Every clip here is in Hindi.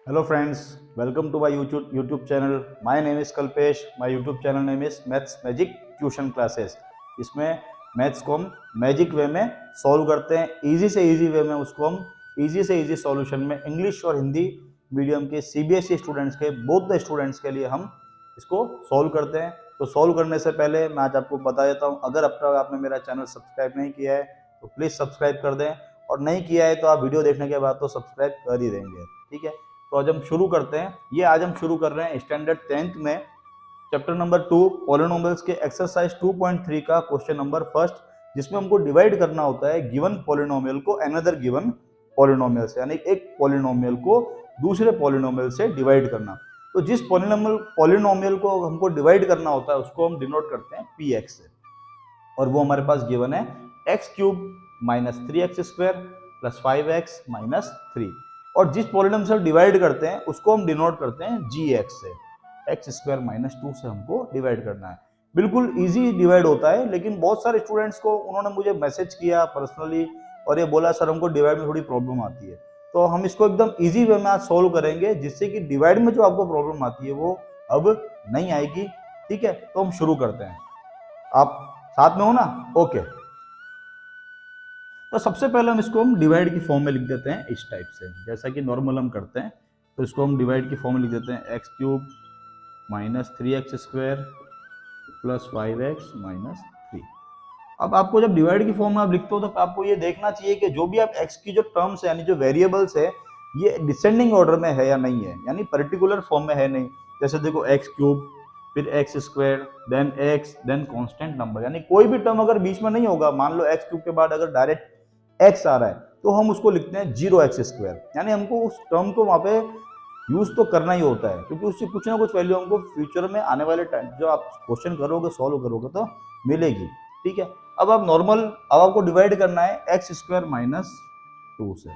Hello friends, welcome to my YouTube channel. My name is Kalpesh. My YouTube channel name is Maths Magic Tuition Classes. इसमें मैथ्स को हम मैजिक वे में सॉल्व करते हैं, इजी से इजी वे में उसको हम इजी से इजी सॉल्यूशन में इंग्लिश और हिंदी मीडियम के सीबीएसई स्टूडेंट्स के बोथ द स्टूडेंट्स के लिए हम इसको सॉल्व करते हैं। तो सॉल्व करने से पहले मैं आज आपको बता देता हूँ, अगर अब तक आपने मेरा चैनल सब्सक्राइब नहीं किया है तो प्लीज़ सब्सक्राइब कर दें, और नहीं किया है तो आप वीडियो देखने के बाद तो सब्सक्राइब कर ही देंगे। ठीक है, तो आज हम शुरू करते हैं। ये आज हम शुरू कर रहे हैं स्टैंडर्ड 10th में चैप्टर नंबर 2 पॉलिनोमियल्स के एक्सरसाइज 2.3 का क्वेश्चन नंबर फर्स्ट, जिसमें हमको डिवाइड करना होता है गिवन पॉलिनोमियल को अनदर गिवन पॉलिनोमियल से, यानी एक पॉलिनोमियल को दूसरे पॉलिनोमियल से डिवाइड करना। तो जिस पॉलिनोमियल को हमको डिवाइड करना होता है उसको हम डिनोट करते हैं px से, और वो हमारे पास गिवन है x³ minus 3x² plus 5x minus 3। और जिस पॉलिनोमियल से डिवाइड करते हैं उसको हम डिनोट करते हैं gx से, x² माइनस 2 से हमको डिवाइड करना है। बिल्कुल इजी डिवाइड होता है, लेकिन बहुत सारे स्टूडेंट्स को उन्होंने मुझे मैसेज किया पर्सनली और ये बोला सर हमको डिवाइड में थोड़ी प्रॉब्लम आती है। तो हम इसको एकदम इजी वे में आज सोल्व करेंगे, जिससे कि डिवाइड में जो आपको प्रॉब्लम आती है वो अब नहीं आएगी। ठीक है, तो हम शुरू करते हैं। आप साथ में हो ना? ओके। तो सबसे पहले हम इसको हम डिवाइड की फॉर्म में लिख देते हैं इस टाइप से, जैसा कि नॉर्मल हम करते हैं। तो इसको हम डिवाइड की फॉर्म में लिख देते हैं x³ minus 3x² plus 5x minus 3। अब आपको जब डिवाइड की फॉर्म में आप लिखते हो तो आपको ये देखना चाहिए कि जो भी आप x की जो टर्म्स है यानी जो वेरिएबल्स है ये डिसेंडिंग ऑर्डर में है या नहीं है, यानी पर्टिकुलर फॉर्म में है नहीं। जैसे देखो x³ फिर x², then x, then constant number, यानी कोई भी टर्म अगर बीच में नहीं होगा, मान लो x³ के बाद अगर डायरेक्ट x आ रहा है तो हम उसको लिखते हैं 0x², यानी हमको उस टर्म को वहां पे यूज तो करना ही होता है, क्योंकि उससे कुछ ना कुछ वैल्यू हमको फ्यूचर में आने वाले टाइम जो आप क्वेश्चन करोगे सॉल्व करोगे तो मिलेगी। ठीक है, अब आपको डिवाइड करना है x² माइनस 2 से,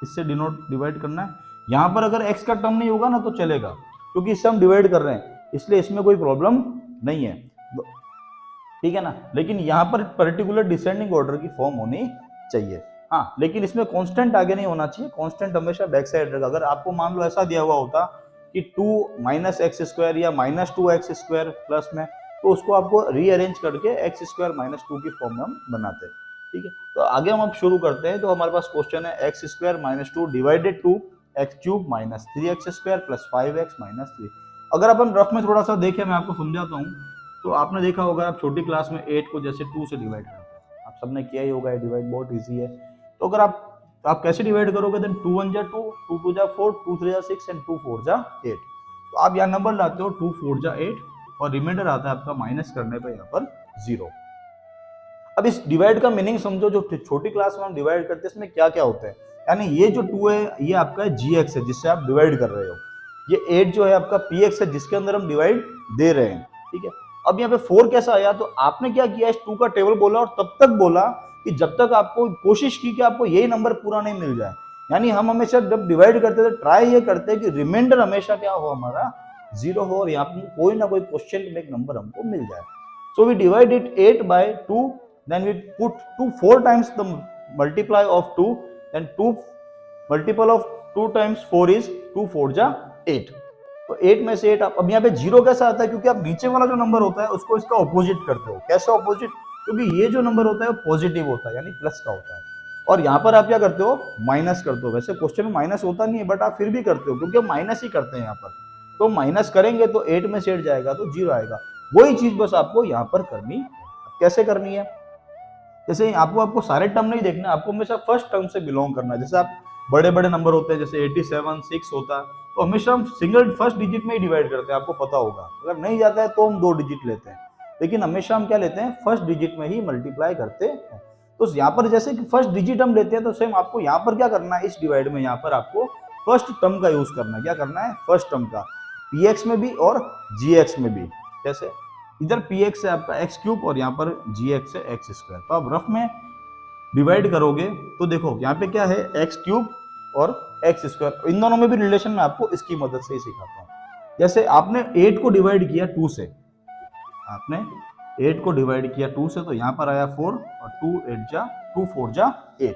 इससे डिवाइड करना है। यहाँ पर अगर x का टर्म नहीं होगा ना तो चलेगा, क्योंकि इससे हम डिवाइड कर रहे हैं, इसलिए इसमें कोई प्रॉब्लम नहीं है। ठीक है ना, लेकिन यहाँ पर पर्टिकुलर डिसेंडिंग ऑर्डर की फॉर्म होनी चाहिए। हाँ, लेकिन इसमें कांस्टेंट आगे नहीं होना चाहिए, कांस्टेंट हमेशा बैक साइड रहेगा। अगर आपको मान लो ऐसा दिया हुआ होता कि 2 माइनस x² या माइनस 2x² प्लस में, तो उसको आपको रीअरेंज करके x² माइनस 2 की फॉर्म में हम बनाते हैं। ठीक है, तो आगे हम अब शुरू करते हैं। तो हमारे पास क्वेश्चन है x² minus 2 divided to x³ minus 3x² plus 5x minus 3। अगर अपन रफ में थोड़ा सा देखें, मैं आपको समझाता हूँ। तो आपने देखा होगा आप छोटी क्लास में 8 को जैसे 2 से डिवाइड करते हैं, आप सबने किया ही होगा, डिवाइड बहुत इजी है। तो अगर आप कैसे डिवाइड करोगे, देन 2 1 जा 2, 2 2 जा 4, 2 3 जा 6 एंड 2 4 जा 8। तो आप यहाँ नंबर लाते हो 2 4 जा 8 और रिमाइंडर आता है आपका माइनस करने पे यहाँ पर 0। अब इस डिवाइड का मीनिंग समझो, जो छोटी क्लास में हम डिवाइड करते हैं इसमें क्या क्या होता है। यानी ये जो 2 है ये आपका gx है जिससे आप डिवाइड कर रहे हो, ये 8 जो है आपका px है जिसके अंदर हम डिवाइड दे रहे हैं। ठीक है, अब यहाँ पे 4 कैसा आया, तो आपने क्या किया, इस 2 का टेबल बोला और तब तक बोला कि जब तक आपको कोशिश की कि आपको यही नंबर पूरा नहीं मिल जाए। यानी हम हमेशा जब डिवाइड करते थे ट्राई ये करते हैं कि रिमाइंडर हमेशा क्या हो, हमारा 0 हो, और यहाँ पे कोई ना कोई क्वेश्चन में एक नंबर हमको मिल जाए। So we divide it 8 by 2, then we put 2 4 times the multiply of 2, then 2 multiple of 2 times 4 is 2 4 जा 8। तो 8 में से 8 अब यहाँ पे 0 कैसा आता है, क्योंकि आप नीचे वाला जो नंबर होता है उसको इसका ऑपोजिट करते हो। कैसे ऑपोजिट, क्योंकि ये जो नंबर होता है वो पॉजिटिव होता है, यानी प्लस का होता है, और यहाँ पर आप क्या करते हो, माइनस करते हो। वैसे क्वेश्चन में माइनस होता नहीं है, बट आप फिर भी करते हो क्योंकि हम माइनस ही करते हैं यहाँ पर। तो माइनस करेंगे तो 8 में से 8 जाएगा तो 0 आएगा। वही चीज बस आपको यहाँ पर करनी है। कैसे करनी है, जैसे आपको सारे टर्म नहीं देखने, आपको हमेशा फर्स्ट टर्म से बिलोंग करना है। जैसे आप बड़े बड़े नंबर होते हैं, जैसे 87 6 होता है, तो हमेशा हम सिंगल फर्स्ट डिजिट में ही डिवाइड करते हैं, आपको पता होगा। अगर नहीं जाता है तो हम 2 डिजिट लेते हैं, लेकिन हमेशा हम क्या लेते हैं, फर्स्ट डिजिट में ही मल्टीप्लाई करते हैं। तो यहाँ पर जैसे कि फर्स्ट डिजिट हम लेते हैं, तो सेम आपको यहाँ पर क्या करना है, इस डिवाइड में यहाँ पर आपको फर्स्ट टर्म का यूज करना है। क्या करना है, फर्स्ट टर्म का, px में भी और gx में भी। जैसे इधर px है आपका x³ और यहाँ पर gx है x²। तो आप रफ में डिवाइड करोगे तो देखो यहाँ पे क्या है, x³ और x², इन दोनों में भी रिलेशन में आपको इसकी मदद से ही सिखाता हूँ। जैसे आपने 8 को डिवाइड किया 2 से, आपने 8 को डिवाइड किया 2 से, तो यहाँ पर आया 4 और 2 4 जा 8,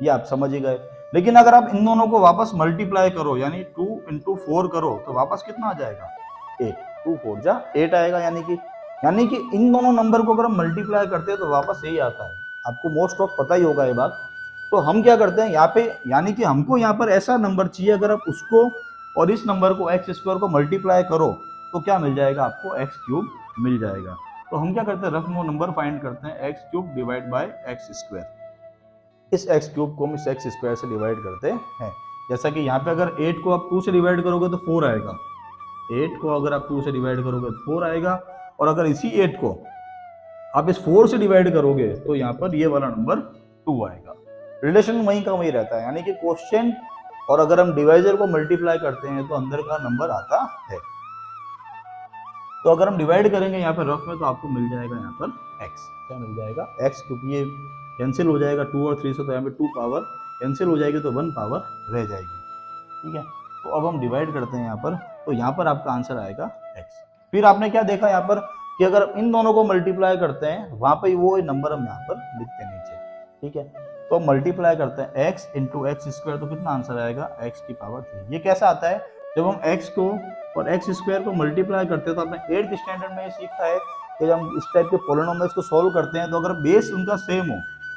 ये आप समझ ही गए। लेकिन अगर आप इन दोनों को वापस मल्टीप्लाई करो यानी 2 इंटू 4 करो तो वापस कितना आ जाएगा 8, 2 4 जा 8 आएगा। यानी कि इन दोनों नंबर को अगर हम मल्टीप्लाई करते हैं तो वापस यही आता है। आपको मोस्ट ऑफ पता ही होगा ये बात। तो हम क्या करते हैं यहाँ पे, यानी कि हमको यहाँ पर ऐसा नंबर चाहिए, अगर आप उसको और इस नंबर को एक्स स्क्वायर को मल्टीप्लाई करो तो क्या मिल जाएगा आपको, एक्स क्यूब मिल जाएगा। तो हम क्या करते हैं, रफ नंबर फाइंड करते हैं, x cube divide by x square. इस एक्स क्यूब को हम इस एक्स स्क्वायर से डिवाइड करते हैं। जैसा कि यहाँ पे अगर 8 को आप 2 से डिवाइड करोगे तो 4 आएगा, 8 को अगर आप 2 से डिवाइड करोगे तो 4 आएगा, और अगर इसी 8 को आप इस 4 से डिवाइड करोगे तो यहाँ पर ये वाला नंबर 2 आएगा। रिलेशन वहीं का वहीं रहता है, यानी कि क्वोशिएंट और अगर हम डिवाइजर को मल्टीप्लाई करते हैं तो अंदर का नंबर आता है। तो अगर हम डिवाइड करेंगे यहाँ पर रफ में तो आपको मिल जाएगा यहाँ पर x, क्या मिल जाएगा x, क्योंकि ये कैंसिल हो जाएगा 2 और 3 से, तो यहाँ पे 2 पावर कैंसिल हो जाएगी तो 1 पावर रह जाएगी। ठीक है, तो अब हम डिवाइड करते हैं यहाँ पर, तो यहाँ पर आपका आंसर आएगा x। फिर आपने क्या देखा यहाँ पर कि अगर इन दोनों को मल्टीप्लाई करते हैं वहां पे वो नंबर हम यहाँ पर लिखते हैं नीचे। ठीक है, तो मल्टीप्लाई करते हैं x इंटू एक्स स्क्वायर, तो कितना आंसर आएगा x की पावर 3। ये कैसा आता है, जब हम x को और एक्स स्क्वायर को मल्टीप्लाई करते हैं तो आपने 8th स्टैंडर्ड में ये सीखा है कि जब हम इस टाइप के पॉलिनोमियल्स को सॉल्व करते हैं तो अगर बेस उनका सेम हो,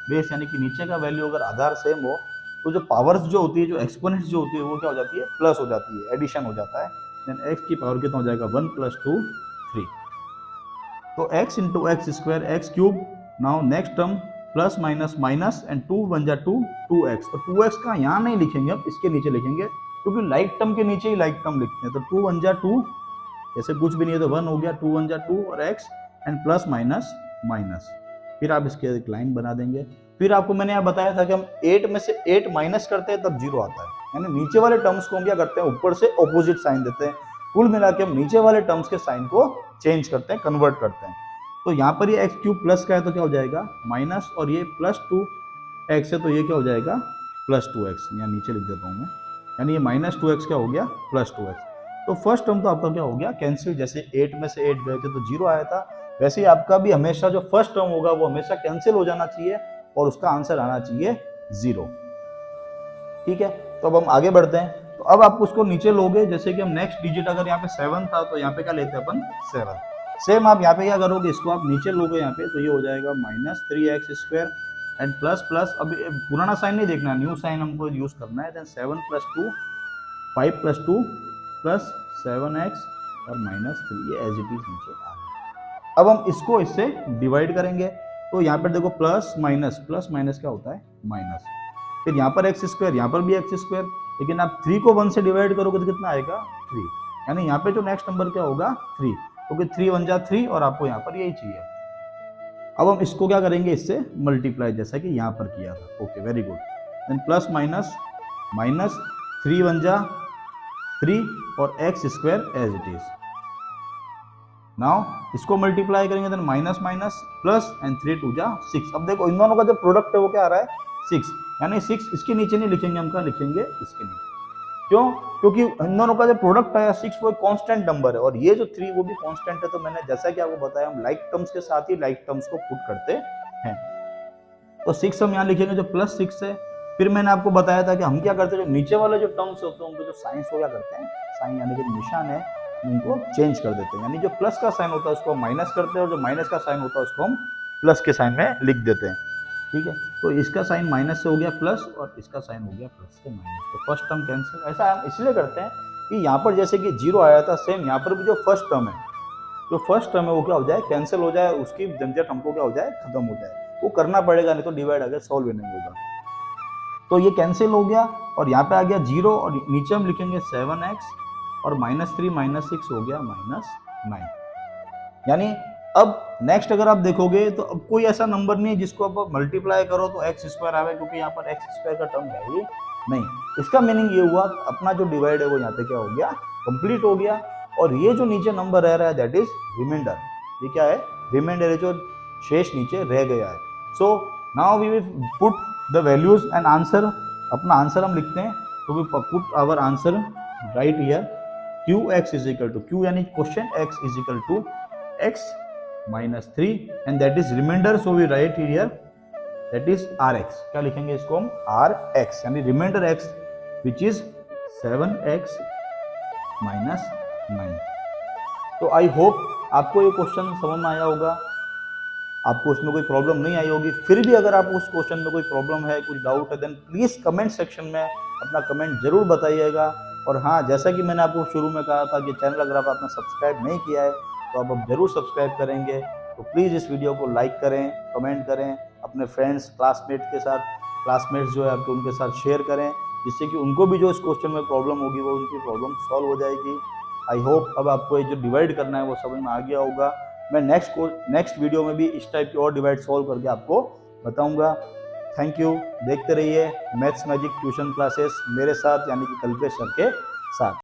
बेस यानी कि नीचे का वैल्यू अगर आधार सेम हो, तो जो पावर्स जो होती है, जो एक्सपोनेंट्स जो होती है वो क्या हो जाती है, प्लस हो जाती है, एडिशन हो जाता है। देन x की पावर कितना हो जाएगा, 1 + 2 3। तो x into x square x cube. Now next term plus minus minus and 2 × 1 = 2, 2x। तो 2x का यहाँ नहीं लिखेंगे, अब इसके नीचे लिखेंगे, क्योंकि लाइक टर्म के नीचे ही लाइक टर्म लिखते हैं। तो 2 × 1 = 2, ऐसे कुछ भी नहीं है तो 1 हो गया, 2 × 1 = 2 और x and plus minus minus. फिर आप इसके एक लाइन बना देंगे। फिर आपको मैंने यहाँ बताया था कि हम 8 में से 8 माइनस करते हैं तब 0 आता है, यानी नीचे वाले टर्म्स को हम क्या करते हैं, ऊपर से ऑपोजिट साइन देते हैं। कुल मिला के हम नीचे वाले टर्म्स के साइन को चेंज करते हैं, कन्वर्ट करते हैं। तो यहाँ पर ये x³ प्लस का है तो क्या हो जाएगा माइनस, और ये प्लस 2x है तो ये क्या हो जाएगा प्लस 2x। यहाँ नीचे लिख देता हूँ मैं, यानी ये माइनस 2x क्या हो गया प्लस 2x। तो फर्स्ट टर्म तो आपका क्या हो गया कैंसिल, जैसे 8 में से 8 गए थे तो 0 आया था, वैसे ही आपका भी हमेशा जो फर्स्ट टर्म होगा वो हमेशा कैंसिल हो जाना चाहिए और उसका आंसर आना चाहिए 0। ठीक है, तो अब हम आगे बढ़ते हैं। तो अब आप उसको नीचे लोगे, जैसे कि हम नेक्स्ट डिजिट अगर यहाँ पे 7 था तो यहाँ पे क्या लेते हैं अपन 7। सेम आप यहाँ पे क्या करोगे, इसको आप नीचे लोगे यहाँ पे, तो ये हो जाएगा -3x² एंड प्लस प्लस, अब पुराना साइन नहीं देखना, न्यू साइन हमको यूज करना है। देन 7 + 2 5 + 2 प्लस 7x और -3, ये एज इट इज नीचे आ गया। अब हम इसको इससे डिवाइड करेंगे, तो यहाँ पर देखो प्लस माइनस क्या होता है माइनस, फिर यहाँ पर x², यहाँ पर भी x², लेकिन आप 3 को 1 से डिवाइड करोगे तो कितना आएगा 3, यानी यहाँ पे जो नेक्स्ट नंबर क्या होगा 3, क्योंकि 3 × 1 = 3 और आपको यहाँ पर यही चाहिए। अब हम इसको क्या करेंगे, इससे मल्टीप्लाई, जैसा कि यहाँ पर किया था। Okay, very good. Then plus minus 3 × 1 = 3 और x² as it is. Now इसको मल्टीप्लाई करेंगे, then minus minus plus and 3 × 2 = 6। अब देखो इन दोनों का जो प्रोडक्ट है वो क्या आ रहा है 6, यानी 6 इसके नीचे नहीं लिखेंगे, हम क्या लिखेंगे इसके नीचे। क्यों, क्योंकि इन दोनों का जो प्रोडक्ट आया 6 वो कांस्टेंट नंबर है और ये जो 3 वो भी कांस्टेंट है। तो मैंने जैसा कि आपको बताया, हम लाइक टर्म्स के साथ ही लाइक टर्म्स को पुट करते हैं। तो 6 हम यहाँ लिखेंगे जो +6 है। फिर मैंने आपको बताया था कि हम क्या करते हैं, जो नीचे वाले जो टर्म्स होते हैं उनको जो साइंस हो क्या करते हैं, साइन यानी कि निशान है उनको चेंज कर देते हैं, यानी जो प्लस का साइन होता है उसको हम माइनस करते हैं और जो माइनस का साइन होता है उसको हम प्लस के साइन में लिख देते हैं। ठीक है, तो इसका साइन माइनस से हो गया प्लस और इसका साइन हो गया प्लस से माइनस, तो फर्स्ट टर्म कैंसिल। ऐसा हम इसलिए करते हैं कि यहाँ पर जैसे कि 0 आया था, सेम यहाँ पर भी जो फर्स्ट टर्म है वो क्या हो जाए कैंसिल हो जाए, उसकी झंझट हमको क्या हो जाए खत्म हो जाए। वो करना पड़ेगा, नहीं तो डिवाइड अगर सॉल्व नहीं होगा। तो ये कैंसिल हो गया और यहाँ पे आ गया 0 और नीचे हम लिखेंगे 7x और -3 -6 हो गया -9। यानी अब नेक्स्ट अगर आप देखोगे तो अब कोई ऐसा नंबर नहीं है जिसको आप मल्टीप्लाई करो तो x² आवे, क्योंकि यहाँ पर x² का टर्म है ही नहीं। इसका मीनिंग ये हुआ अपना जो डिवाइड है वो यहाँ पे क्या हो गया कंप्लीट हो गया, और ये जो नीचे नंबर रह रहा है दैट इज रिमाइंडर। ये क्या है रिमाइंडर है, जो शेष नीचे रह गया है। So now we will put the values and answer. अपना आंसर हम लिखते हैं, तो we put our answer right here. qx = q यानी question x = x -3 and that is remainder, so we write here that is R X. क्या लिखेंगे इसको हम? आर एक्स, यानी remainder X which is 7x minus 9। तो आई होप आपको ये क्वेश्चन समझ में आया होगा, आपको उसमें कोई प्रॉब्लम नहीं आई होगी। फिर भी अगर आपको उस क्वेश्चन में कोई प्रॉब्लम है, कुछ डाउट है, देन प्लीज़ कमेंट सेक्शन में अपना कमेंट जरूर बताइएगा। और हाँ, जैसा कि मैंने आपको शुरू में कहा था कि चैनल अगर आपने सब्सक्राइब नहीं किया है तो आप अब जरूर सब्सक्राइब करेंगे। तो प्लीज़ इस वीडियो को लाइक करें, कमेंट करें, अपने फ्रेंड्स क्लासमेट के साथ, क्लासमेट्स जो है आपके उनके साथ शेयर करें, जिससे कि उनको भी जो इस क्वेश्चन में प्रॉब्लम होगी वो उनकी प्रॉब्लम सॉल्व हो जाएगी। आई होप अब आपको ये जो डिवाइड करना है वो समझ में आ गया होगा। मैं नेक्स्ट वीडियो में भी इस टाइप की और डिवाइड सॉल्व करके आपको बताऊंगा। Thank you. देखते रहिए मैथ्स मैजिक ट्यूशन क्लासेस मेरे साथ, यानी कि कल्पेश सर के साथ।